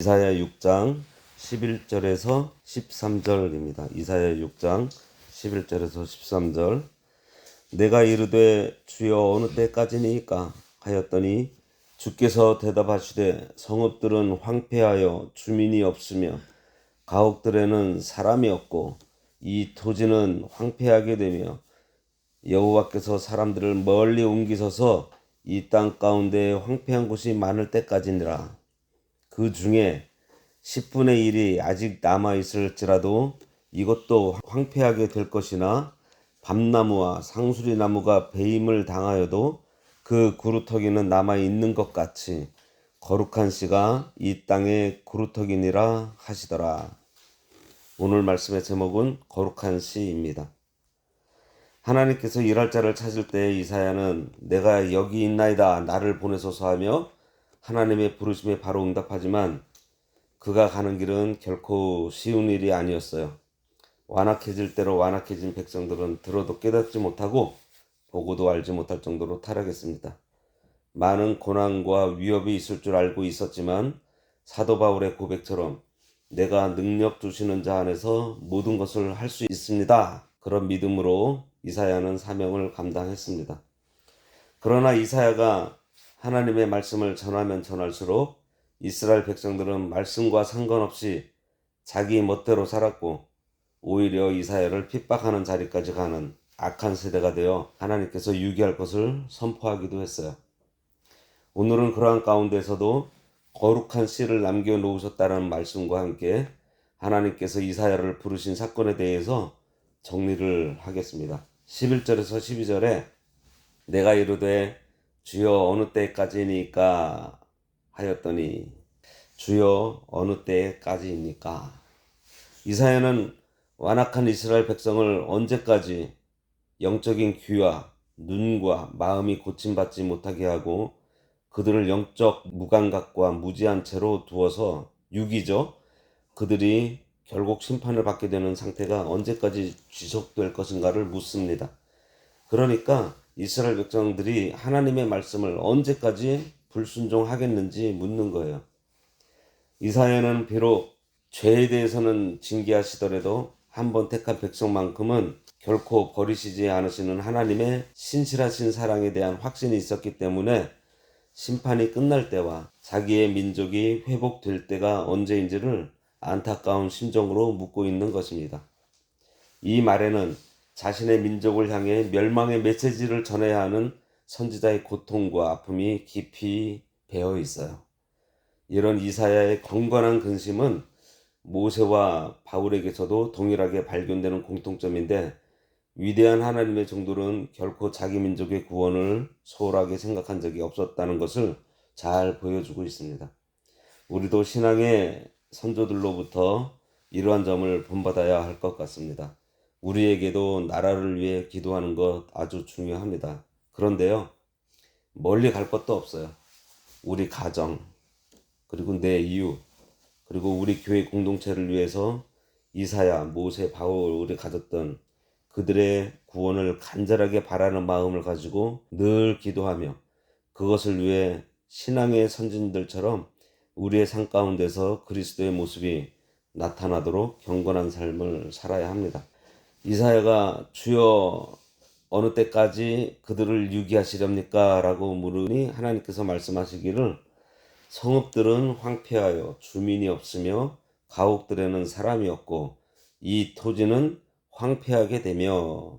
이사야 6장 11절에서 13절입니다. 이사야 6장 11절에서 13절. 내가 이르되 주여 어느 때까지니까 하였더니 주께서 대답하시되 성읍들은 황폐하여 주민이 없으며 가옥들에는 사람이 없고 이 토지는 황폐하게 되며 여호와께서 사람들을 멀리 옮기셔서 이 땅 가운데 황폐한 곳이 많을 때까지니라. 그 중에 10분의 1이 아직 남아있을지라도 이것도 황폐하게 될 것이나 밤나무와 상수리나무가 배임을 당하여도 그 구루터기는 남아있는 것 같이 거룩한 씨가 이 땅의 구루터기니라 하시더라. 오늘 말씀의 제목은 거룩한 씨입니다. 하나님께서 일할 자를 찾을 때 이사야는 내가 여기 있나이다 나를 보내소서 하며 하나님의 부르심에 바로 응답하지만 그가 가는 길은 결코 쉬운 일이 아니었어요. 완악해질 대로 완악해진 백성들은 들어도 깨닫지 못하고 보고도 알지 못할 정도로 타락했습니다. 많은 고난과 위협이 있을 줄 알고 있었지만 사도 바울의 고백처럼 내가 능력 주시는 자 안에서 모든 것을 할 수 있습니다. 그런 믿음으로 이사야는 사명을 감당했습니다. 그러나 이사야가 하나님의 말씀을 전하면 전할수록 이스라엘 백성들은 말씀과 상관없이 자기 멋대로 살았고 오히려 이사야를 핍박하는 자리까지 가는 악한 세대가 되어 하나님께서 유기할 것을 선포하기도 했어요. 오늘은 그러한 가운데서도 거룩한 씨를 남겨놓으셨다는 말씀과 함께 하나님께서 이사야를 부르신 사건에 대해서 정리를 하겠습니다. 11절에서 12절에 내가 이르되 주여 어느 때까지니까 하였더니 주여 어느 때까지입니까? 이사야는 완악한 이스라엘 백성을 언제까지 영적인 귀와 눈과 마음이 고침받지 못하게 하고 그들을 영적 무감각과 무지한 채로 두어서 유기죠. 그들이 결국 심판을 받게 되는 상태가 언제까지 지속될 것인가를 묻습니다. 그러니까 이스라엘 백성들이 하나님의 말씀을 언제까지 불순종하겠는지 묻는 거예요. 이사야는 비록 죄에 대해서는 징계하시더라도 한번 택한 백성만큼은 결코 버리시지 않으시는 하나님의 신실하신 사랑에 대한 확신이 있었기 때문에 심판이 끝날 때와 자기의 민족이 회복될 때가 언제인지를 안타까운 심정으로 묻고 있는 것입니다. 이 말에는 자신의 민족을 향해 멸망의 메시지를 전해야 하는 선지자의 고통과 아픔이 깊이 배어 있어요. 이런 이사야의 경건한 근심은 모세와 바울에게서도 동일하게 발견되는 공통점인데 위대한 하나님의 종들은 결코 자기 민족의 구원을 소홀하게 생각한 적이 없었다는 것을 잘 보여주고 있습니다. 우리도 신앙의 선조들로부터 이러한 점을 본받아야 할 것 같습니다. 우리에게도 나라를 위해 기도하는 것 아주 중요합니다. 그런데요, 멀리 갈 것도 없어요. 우리 가정, 그리고 내 이웃, 그리고 우리 교회 공동체를 위해서 이사야, 모세, 바울이 가졌던 그들의 구원을 간절하게 바라는 마음을 가지고 늘 기도하며 그것을 위해 신앙의 선진들처럼 우리의 삶 가운데서 그리스도의 모습이 나타나도록 경건한 삶을 살아야 합니다. 이사야가 주여 어느 때까지 그들을 유기하시렵니까? 라고 물으니 하나님께서 말씀하시기를 성읍들은 황폐하여 주민이 없으며 가옥들에는 사람이 없고 이 토지는 황폐하게 되며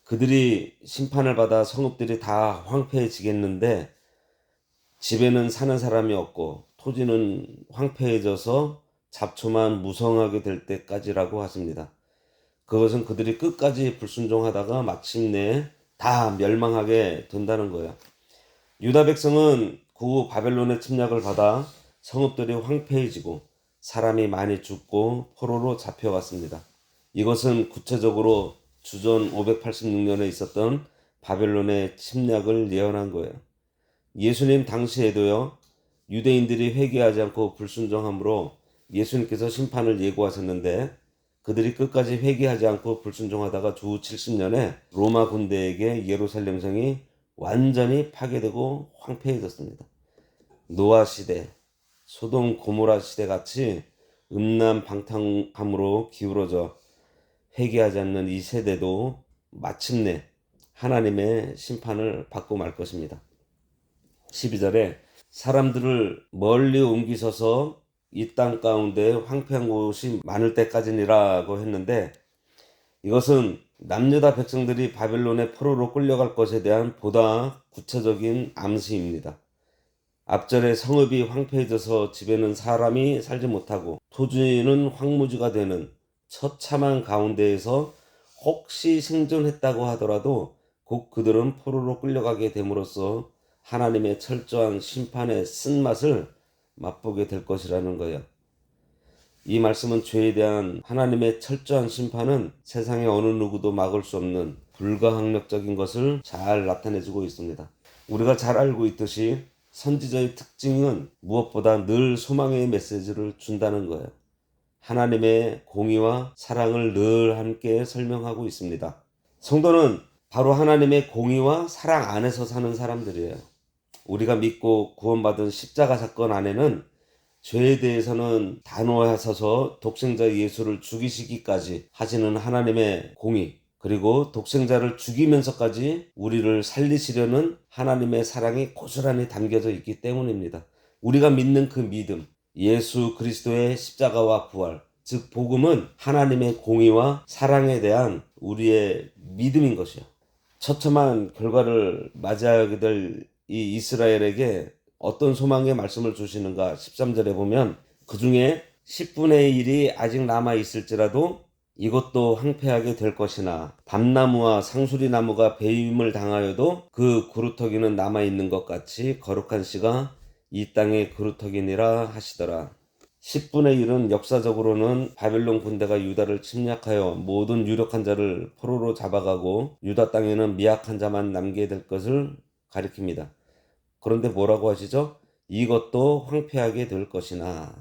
그들이 심판을 받아 성읍들이 다 황폐해지겠는데 집에는 사는 사람이 없고 토지는 황폐해져서 잡초만 무성하게 될 때까지라고 하십니다. 그것은 그들이 끝까지 불순종하다가 마침내 다 멸망하게 된다는 거예요. 유다 백성은 그 바벨론의 침략을 받아 성읍들이 황폐해지고 사람이 많이 죽고 포로로 잡혀갔습니다. 이것은 구체적으로 주전 586년에 있었던 바벨론의 침략을 예언한 거예요. 예수님 당시에도요, 유대인들이 회개하지 않고 불순종함으로 예수님께서 심판을 예고하셨는데 그들이 끝까지 회개하지 않고 불순종하다가 주 70년에 로마 군대에게 예루살렘 성이 완전히 파괴되고 황폐해졌습니다. 노아 시대, 소돔 고모라 시대같이 음란방탕함으로 기울어져 회개하지 않는 이 세대도 마침내 하나님의 심판을 받고 말 것입니다. 12절에 사람들을 멀리 옮기셔서 이 땅 가운데 황폐한 곳이 많을 때까지니라고 했는데, 이것은 남유다 백성들이 바벨론의 포로로 끌려갈 것에 대한 보다 구체적인 암시입니다. 앞절에 성읍이 황폐해져서 집에는 사람이 살지 못하고 토지는 황무지가 되는 처참한 가운데에서 혹시 생존했다고 하더라도 곧 그들은 포로로 끌려가게 됨으로써 하나님의 철저한 심판의 쓴맛을 맛보게 될 것이라는 거예요. 이 말씀은 죄에 대한 하나님의 철저한 심판은 세상의 어느 누구도 막을 수 없는 불가항력적인 것을 잘 나타내주고 있습니다. 우리가 잘 알고 있듯이 선지자의 특징은 무엇보다 늘 소망의 메시지를 준다는 거예요. 하나님의 공의와 사랑을 늘 함께 설명하고 있습니다. 성도는 바로 하나님의 공의와 사랑 안에서 사는 사람들이에요. 우리가 믿고 구원받은 십자가 사건 안에는 죄에 대해서는 단호하셔서 독생자 예수를 죽이시기까지 하시는 하나님의 공의, 그리고 독생자를 죽이면서까지 우리를 살리시려는 하나님의 사랑이 고스란히 담겨져 있기 때문입니다. 우리가 믿는 그 믿음, 예수 그리스도의 십자가와 부활, 즉 복음은 하나님의 공의와 사랑에 대한 우리의 믿음인 것이요. 처참한 결과를 맞이하게 될 이 이스라엘에게 어떤 소망의 말씀을 주시는가? 13절에 보면 그 중에 10분의 1이 아직 남아있을지라도 이것도 황폐하게 될 것이나 밤나무와 상수리나무가 배임을 당하여도 그 그루터기는 남아있는 것 같이 거룩한 씨가 이 땅의 그루터기니라 하시더라. 10분의 1은 역사적으로는 바벨론 군대가 유다를 침략하여 모든 유력한 자를 포로로 잡아가고 유다 땅에는 미약한 자만 남게 될 것을 가리킵니다. 그런데 뭐라고 하시죠? 이것도 황폐하게 될 것이나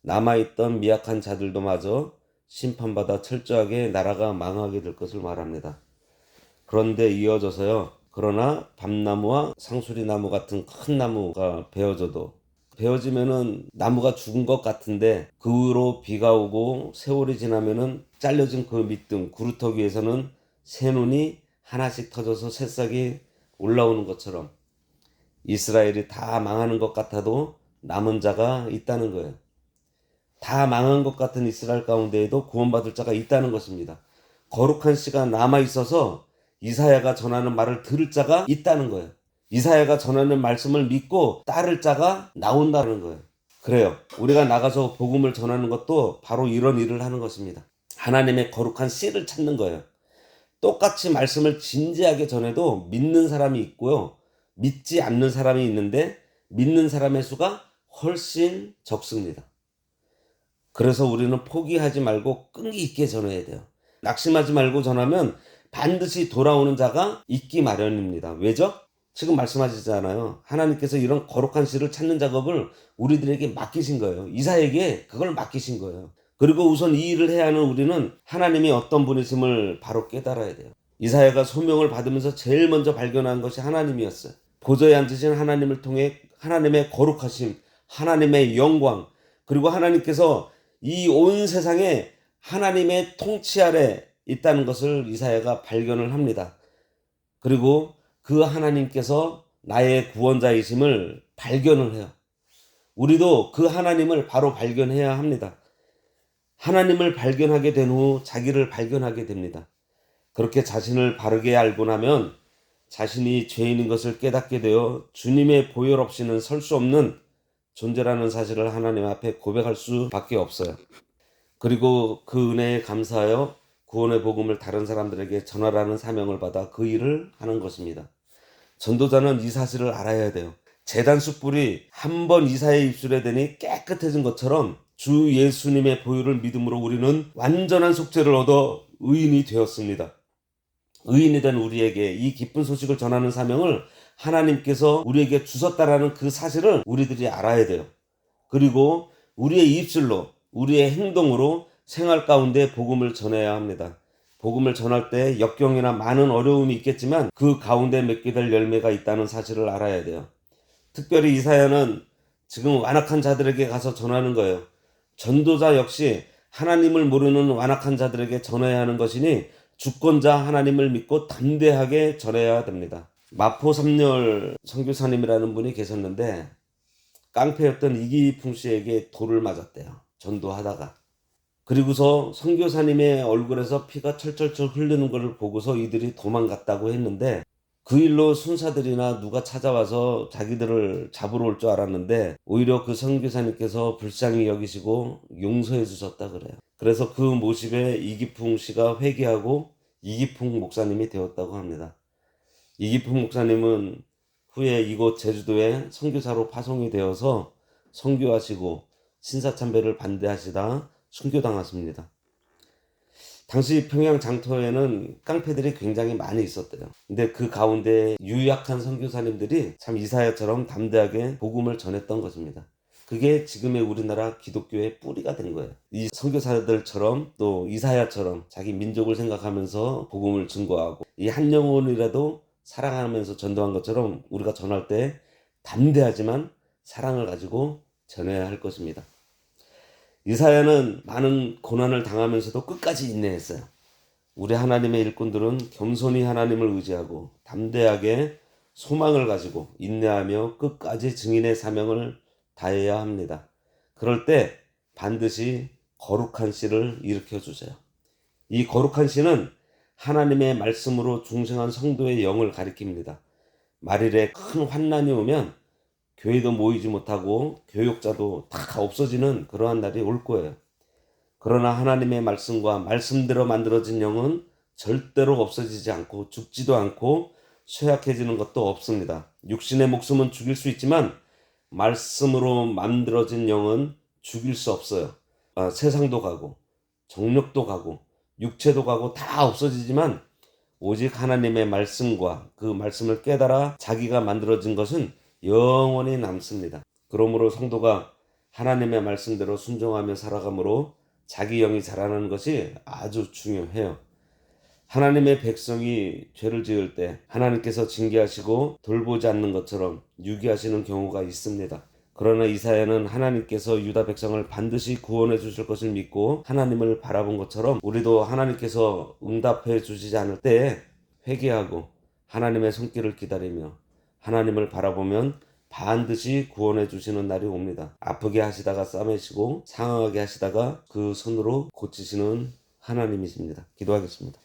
남아있던 미약한 자들도 마저 심판받아 철저하게 나라가 망하게 될 것을 말합니다. 그런데 이어져서요. 그러나 밤나무와 상수리나무 같은 큰 나무가 베어지면은 나무가 죽은 것 같은데 그 후로 비가 오고 세월이 지나면은 잘려진 그 밑둥 구루터기에서는 새눈이 하나씩 터져서 새싹이 올라오는 것처럼 이스라엘이 다 망하는 것 같아도 남은 자가 있다는 거예요. 다 망한 것 같은 이스라엘 가운데에도 구원받을 자가 있다는 것입니다. 거룩한 씨가 남아있어서 이사야가 전하는 말을 들을 자가 있다는 거예요. 이사야가 전하는 말씀을 믿고 따를 자가 나온다는 거예요. 그래요. 우리가 나가서 복음을 전하는 것도 바로 이런 일을 하는 것입니다. 하나님의 거룩한 씨를 찾는 거예요. 똑같이 말씀을 진지하게 전해도 믿는 사람이 있고요. 믿지 않는 사람이 있는데 믿는 사람의 수가 훨씬 적습니다. 그래서 우리는 포기하지 말고 끈기 있게 전해야 돼요. 낙심하지 말고 전하면 반드시 돌아오는 자가 있기 마련입니다. 왜죠? 지금 말씀하시잖아요. 하나님께서 이런 거룩한 씨를 찾는 작업을 우리들에게 맡기신 거예요. 이사에게 그걸 맡기신 거예요. 그리고 우선 이 일을 해야 하는 우리는 하나님이 어떤 분이심을 바로 깨달아야 돼요. 이사야가 소명을 받으면서 제일 먼저 발견한 것이 하나님이었어요. 보좌에 앉으신 하나님을 통해 하나님의 거룩하심, 하나님의 영광, 그리고 하나님께서 이 온 세상에 하나님의 통치 아래 있다는 것을 이사야가 발견을 합니다. 그리고 그 하나님께서 나의 구원자이심을 발견을 해요. 우리도 그 하나님을 바로 발견해야 합니다. 하나님을 발견하게 된 후 자기를 발견하게 됩니다. 그렇게 자신을 바르게 알고 나면 자신이 죄인인 것을 깨닫게 되어 주님의 보혈 없이는 설 수 없는 존재라는 사실을 하나님 앞에 고백할 수밖에 없어요. 그리고 그 은혜에 감사하여 구원의 복음을 다른 사람들에게 전하라는 사명을 받아 그 일을 하는 것입니다. 전도자는 이 사실을 알아야 돼요. 제단 숯불이 한 번 이사의 입술에 대니 깨끗해진 것처럼 주 예수님의 보혈을 믿음으로 우리는 완전한 속죄를 얻어 의인이 되었습니다. 의인이 된 우리에게 이 기쁜 소식을 전하는 사명을 하나님께서 우리에게 주셨다라는 그 사실을 우리들이 알아야 돼요. 그리고 우리의 입술로, 우리의 행동으로 생활 가운데 복음을 전해야 합니다. 복음을 전할 때 역경이나 많은 어려움이 있겠지만 그 가운데 맺게 될 열매가 있다는 사실을 알아야 돼요. 특별히 이사야는 지금 완악한 자들에게 가서 전하는 거예요. 전도자 역시 하나님을 모르는 완악한 자들에게 전해야 하는 것이니 주권자 하나님을 믿고 담대하게 전해야 됩니다. 마포 삼열 선교사님이라는 분이 계셨는데 깡패였던 이기풍 씨에게 돌을 맞았대요. 전도하다가. 그리고서 선교사님의 얼굴에서 피가 철철철 흐르는 것을 보고서 이들이 도망갔다고 했는데 그 일로 순사들이나 누가 찾아와서 자기들을 잡으러 올 줄 알았는데 오히려 그 선교사님께서 불쌍히 여기시고 용서해 주셨다 그래요. 그래서 그 모습에 이기풍 씨가 회개하고 이기풍 목사님이 되었다고 합니다. 이기풍 목사님은 후에 이곳 제주도에 선교사로 파송이 되어서 선교하시고 신사참배를 반대하시다 순교당하십니다. 당시 평양 장터에는 깡패들이 굉장히 많이 있었대요. 근데 그 가운데 유약한 선교사님들이 참 이사야처럼 담대하게 복음을 전했던 것입니다. 그게 지금의 우리나라 기독교의 뿌리가 된 거예요. 이 선교사들처럼 또 이사야처럼 자기 민족을 생각하면서 복음을 증거하고 이 한 영혼이라도 사랑하면서 전도한 것처럼 우리가 전할 때 담대하지만 사랑을 가지고 전해야 할 것입니다. 이사야는 많은 고난을 당하면서도 끝까지 인내했어요. 우리 하나님의 일꾼들은 겸손히 하나님을 의지하고 담대하게 소망을 가지고 인내하며 끝까지 증인의 사명을 다해야 합니다. 그럴 때 반드시 거룩한 씨를 일으켜 주세요. 이 거룩한 씨는 하나님의 말씀으로 중생한 성도의 영을 가리킵니다. 말일에 큰 환난이 오면 교회도 모이지 못하고 교역자도 다 없어지는 그러한 날이 올 거예요. 그러나 하나님의 말씀과 말씀대로 만들어진 영은 절대로 없어지지 않고 죽지도 않고 쇠약해지는 것도 없습니다. 육신의 목숨은 죽일 수 있지만 말씀으로 만들어진 영은 죽일 수 없어요. 세상도 가고 정력도 가고 육체도 가고 다 없어지지만 오직 하나님의 말씀과 그 말씀을 깨달아 자기가 만들어진 것은 영원히 남습니다. 그러므로 성도가 하나님의 말씀대로 순종하며 살아가므로 자기 영이 자라나는 것이 아주 중요해요. 하나님의 백성이 죄를 지을 때 하나님께서 징계하시고 돌보지 않는 것처럼 유기하시는 경우가 있습니다. 그러나 이사야는 하나님께서 유다 백성을 반드시 구원해 주실 것을 믿고 하나님을 바라본 것처럼 우리도 하나님께서 응답해 주시지 않을 때에 회개하고 하나님의 손길을 기다리며 하나님을 바라보면 반드시 구원해 주시는 날이 옵니다. 아프게 하시다가 싸매시고 상하게 하시다가 그 손으로 고치시는 하나님이십니다. 기도하겠습니다.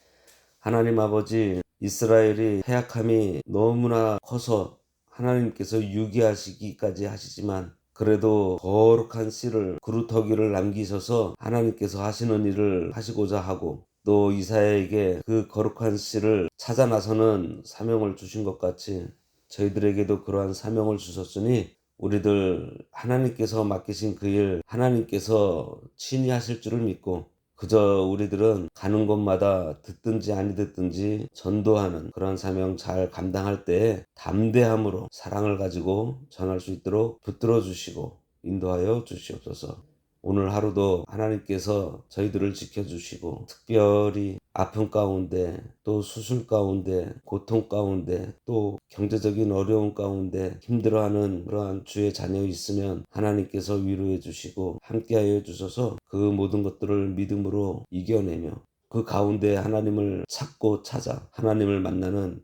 하나님 아버지, 이스라엘이 해악함이 너무나 커서 하나님께서 유기하시기까지 하시지만 그래도 거룩한 씨를 그루터기를 남기셔서 하나님께서 하시는 일을 하시고자 하고 또 이사야에게 그 거룩한 씨를 찾아 나서는 사명을 주신 것 같이 저희들에게도 그러한 사명을 주셨으니 우리들 하나님께서 맡기신 그 일 하나님께서 친히 하실 줄을 믿고 그저 우리들은 가는 곳마다 듣든지 아니 듣든지 전도하는 그런 사명 잘 감당할 때에 담대함으로 사랑을 가지고 전할 수 있도록 붙들어 주시고 인도하여 주시옵소서. 오늘 하루도 하나님께서 저희들을 지켜주시고 특별히 아픔 가운데 또 수술 가운데 고통 가운데 또 경제적인 어려움 가운데 힘들어하는 그러한 주의 자녀 있으면 하나님께서 위로해 주시고 함께하여 주셔서 그 모든 것들을 믿음으로 이겨내며 그 가운데 하나님을 찾고 찾아 하나님을 만나는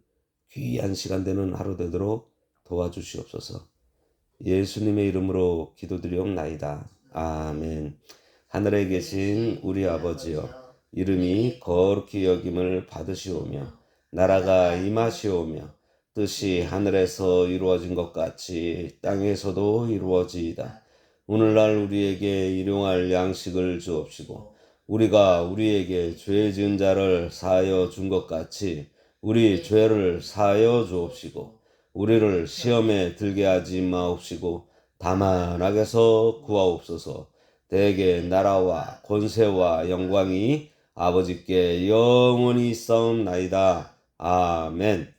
귀한 시간 되는 하루 되도록 도와주시옵소서. 예수님의 이름으로 기도드리옵나이다. 아멘. 하늘에 계신 우리 아버지여, 이름이 거룩히 여김을 받으시오며 나라가 임하시오며 뜻이 하늘에서 이루어진 것 같이 땅에서도 이루어지이다. 오늘날 우리에게 일용할 양식을 주옵시고 우리가 우리에게 죄 지은 자를 사하여 준 것 같이 우리 죄를 사하여 주옵시고 우리를 시험에 들게 하지 마옵시고 다만 악에서 구하옵소서. 대개 나라와 권세와 영광이 아버지께 영원히 있사옵나이다. 아멘.